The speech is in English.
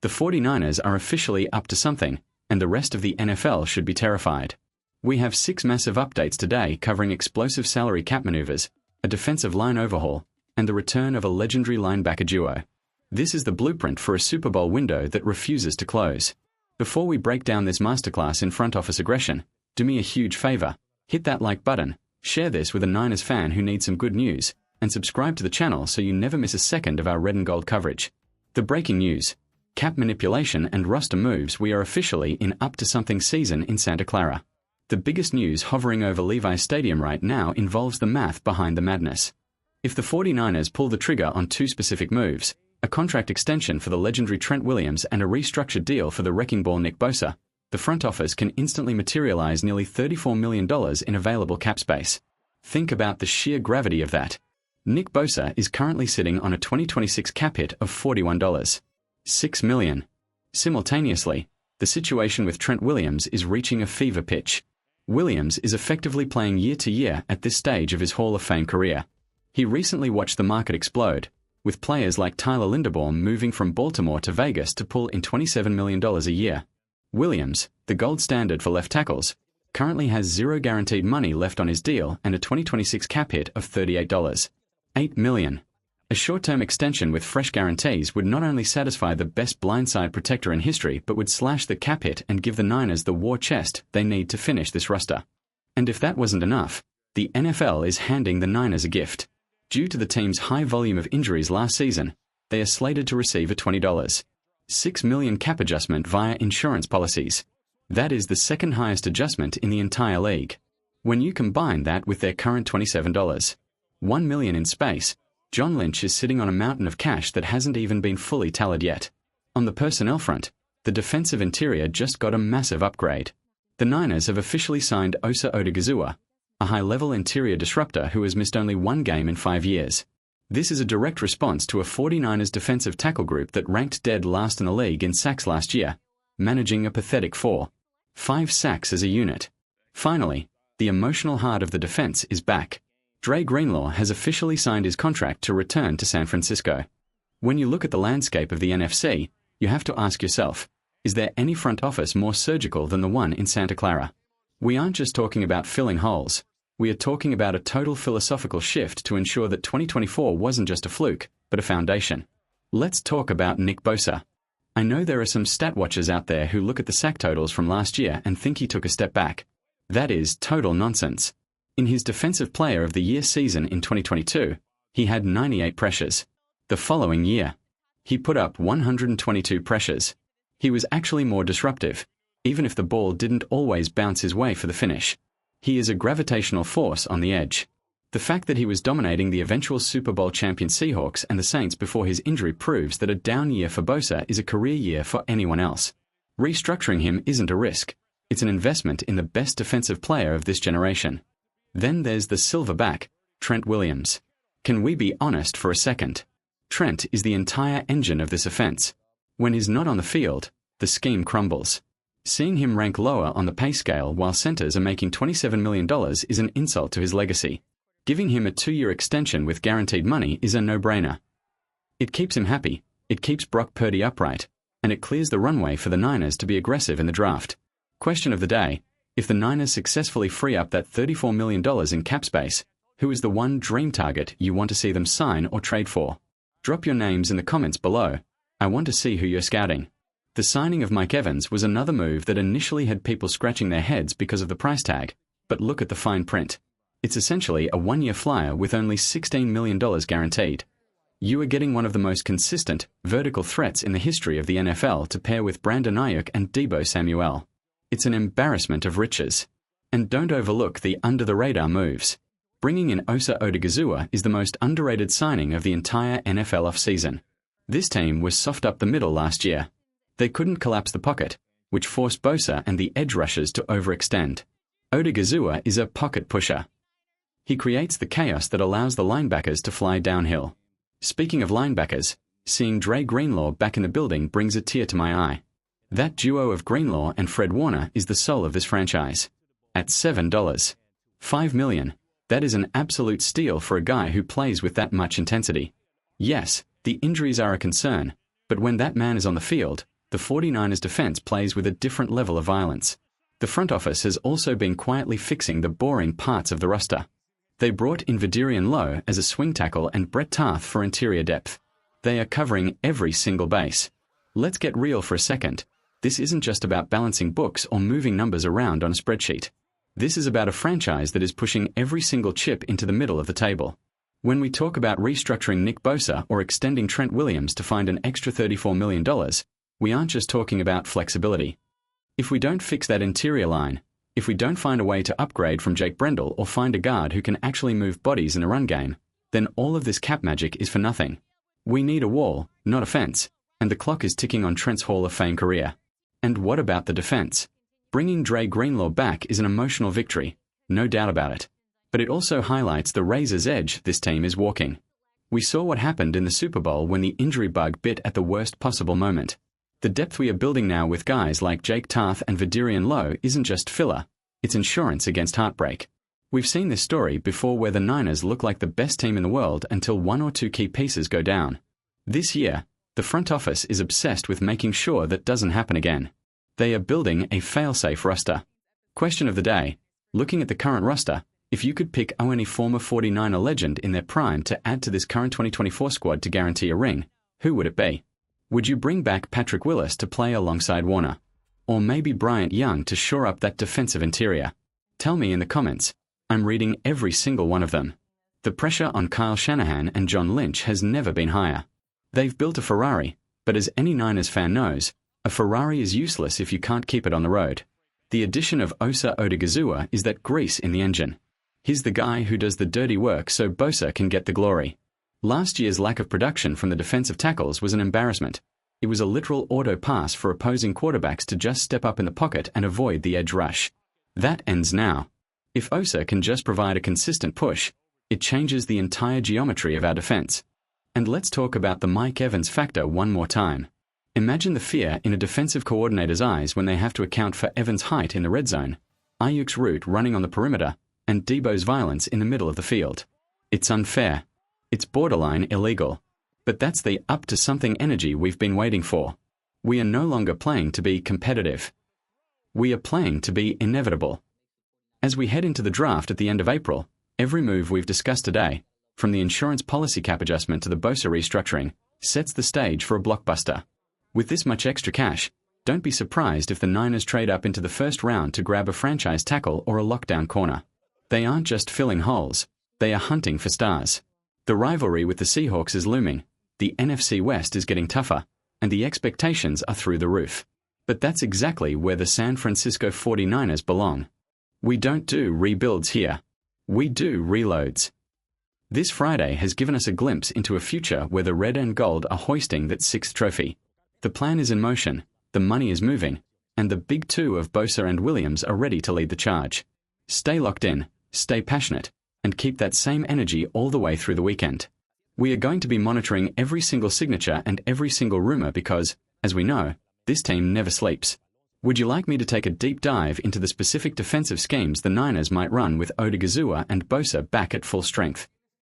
The 49ers are officially up to something, and the rest of the NFL should be terrified. We have 6 massive updates today covering explosive salary cap maneuvers, a defensive line overhaul, and the return of a legendary linebacker duo. This is the blueprint for a Super Bowl window that refuses to close. Before we break down this masterclass in front office aggression, do me a huge favor, hit that like button, share this with a Niners fan who needs some good news, and subscribe to the channel so you never miss a second of our red and gold coverage. The breaking news: cap manipulation and roster moves. We are officially in up to something season in Santa Clara. The biggest news hovering over Levi's Stadium right now involves the math behind the madness. If the 49ers pull the trigger on 2 specific moves, a contract extension for the legendary Trent Williams and a restructured deal for the wrecking ball Nick Bosa, the front office can instantly materialize nearly $34 million in available cap space. Think about the sheer gravity of that. Nick Bosa is currently sitting on a 2026 cap hit of $41.6 million. Simultaneously, the situation with Trent Williams is reaching a fever pitch. Williams is effectively playing year to year at this stage of his Hall of Fame career. He recently watched the market explode, with players like Tyler Linderbaum moving from Baltimore to Vegas to pull in $27 million a year. Williams, the gold standard for left tackles, currently has 0 guaranteed money left on his deal and a 2026 cap hit of $38.8 million. A short-term extension with fresh guarantees would not only satisfy the best blindside protector in history but would slash the cap hit and give the Niners the war chest they need to finish this roster. And if that wasn't enough, the NFL is handing the Niners a gift. Due to the team's high volume of injuries last season, they are slated to receive a $20.6 million cap adjustment via insurance policies. That is the second highest adjustment in the entire league. When you combine that with their current $27.1 million in space, John Lynch is sitting on a mountain of cash that hasn't even been fully tallied yet. On the personnel front, the defensive interior just got a massive upgrade. The Niners have officially signed Osa Odighizuwa, a high-level interior disruptor who has missed only 1 game in 5 years. This is a direct response to a 49ers defensive tackle group that ranked dead last in the league in sacks last year, managing a pathetic 4.5 sacks as a unit. Finally, the emotional heart of the defense is back. Greenlaw has officially signed his contract to return to San Francisco. When you look at the landscape of the NFC, you have to ask yourself, is there any front office more surgical than the one in Santa Clara? We aren't just talking about filling holes. We are talking about a total philosophical shift to ensure that 2024 wasn't just a fluke, but a foundation. Let's talk about Nick Bosa. I know there are some stat watchers out there who look at the sack totals from last year and think he took a step back. That is total nonsense. In his Defensive Player of the Year season in 2022, he had 98 pressures. The following year, he put up 122 pressures. He was actually more disruptive, even if the ball didn't always bounce his way for the finish. He is a gravitational force on the edge. The fact that he was dominating the eventual Super Bowl champion Seahawks and the Saints before his injury proves that a down year for Bosa is a career year for anyone else. Restructuring him isn't a risk. It's an investment in the best defensive player of this generation. Then there's the silverback, Trent Williams. Can we be honest for a second? Trent is the entire engine of this offense. When he's not on the field, the scheme crumbles. Seeing him rank lower on the pay scale while centers are making $27 million is an insult to his legacy. Giving him a 2-year extension with guaranteed money is a no-brainer. It keeps him happy, it keeps Brock Purdy upright, and it clears the runway for the Niners to be aggressive in the draft. Question of the day: if the Niners successfully free up that $34 million in cap space, who is the one dream target you want to see them sign or trade for? Drop your names in the comments below. I want to see who you're scouting. The signing of Mike Evans was another move that initially had people scratching their heads because of the price tag, but look at the fine print. It's essentially a 1-year flyer with only $16 million guaranteed. You are getting one of the most consistent, vertical threats in the history of the NFL to pair with Brandon Ayuk and Deebo Samuel. It's an embarrassment of riches. And don't overlook the under-the-radar moves. Bringing in Osa Odighizuwa is the most underrated signing of the entire NFL offseason. This team was soft up the middle last year. They couldn't collapse the pocket, which forced Bosa and the edge rushers to overextend. Odighizuwa is a pocket pusher. He creates the chaos that allows the linebackers to fly downhill. Speaking of linebackers, seeing Greenlaw back in the building brings a tear to my eye. That duo of Greenlaw and Fred Warner is the soul of this franchise. At $7.5 million, that is an absolute steal for a guy who plays with that much intensity. Yes, the injuries are a concern, but when that man is on the field, the 49ers defense plays with a different level of violence. The front office has also been quietly fixing the boring parts of the roster. They brought in Vidarian Lowe as a swing tackle and Brett Tarth for interior depth. They are covering every single base. Let's get real for a second. This isn't just about balancing books or moving numbers around on a spreadsheet. This is about a franchise that is pushing every single chip into the middle of the table. When we talk about restructuring Nick Bosa or extending Trent Williams to find an extra $34 million, we aren't just talking about flexibility. If we don't fix that interior line, if we don't find a way to upgrade from Jake Brendel or find a guard who can actually move bodies in a run game, then all of this cap magic is for nothing. We need a wall, not a fence, and the clock is ticking on Trent's Hall of Fame career. And what about the defense? Bringing Dre Greenlaw back is an emotional victory, no doubt about it. But it also highlights the razor's edge this team is walking. We saw what happened in the Super Bowl when the injury bug bit at the worst possible moment. The depth we are building now with guys like Jake Tarth and Vidarian Lowe isn't just filler, it's insurance against heartbreak. We've seen this story before where the Niners look like the best team in the world until one or two key pieces go down. This year, the front office is obsessed with making sure that doesn't happen again. They are building a fail-safe roster. Question of the day: looking at the current roster, if you could pick any former 49er legend in their prime to add to this current 2024 squad to guarantee a ring, who would it be? Would you bring back Patrick Willis to play alongside Warner? Or maybe Bryant Young to shore up that defensive interior? Tell me in the comments. I'm reading every single one of them. The pressure on Kyle Shanahan and John Lynch has never been higher. They've built a Ferrari, but as any Niners fan knows, a Ferrari is useless if you can't keep it on the road. The addition of Osa Odigizua is that grease in the engine. He's the guy who does the dirty work so Bosa can get the glory. Last year's lack of production from the defensive tackles was an embarrassment. It was a literal auto pass for opposing quarterbacks to just step up in the pocket and avoid the edge rush. That ends now. If Osa can just provide a consistent push, it changes the entire geometry of our defense. And let's talk about the Mike Evans factor one more time. Imagine the fear in a defensive coordinator's eyes when they have to account for Evans' height in the red zone, Ayuk's route running on the perimeter, and Debo's violence in the middle of the field. It's unfair. It's borderline illegal. But that's the up-to-something energy we've been waiting for. We are no longer playing to be competitive. We are playing to be inevitable. As we head into the draft at the end of April, every move we've discussed today, from the insurance policy cap adjustment to the Bosa restructuring, sets the stage for a blockbuster. With this much extra cash, don't be surprised if the Niners trade up into the first round to grab a franchise tackle or a lockdown corner. They aren't just filling holes, they are hunting for stars. The rivalry with the Seahawks is looming, the NFC West is getting tougher, and the expectations are through the roof. But that's exactly where the San Francisco 49ers belong. We don't do rebuilds here. We do reloads. This Friday has given us a glimpse into a future where the red and gold are hoisting that sixth trophy. The plan is in motion, the money is moving, and the big two of Bosa and Williams are ready to lead the charge. Stay locked in, stay passionate, and keep that same energy all the way through the weekend. We are going to be monitoring every single signature and every single rumor because, as we know, this team never sleeps. Would you like me to take a deep dive into the specific defensive schemes the Niners might run with Odigizua and Bosa back at full strength?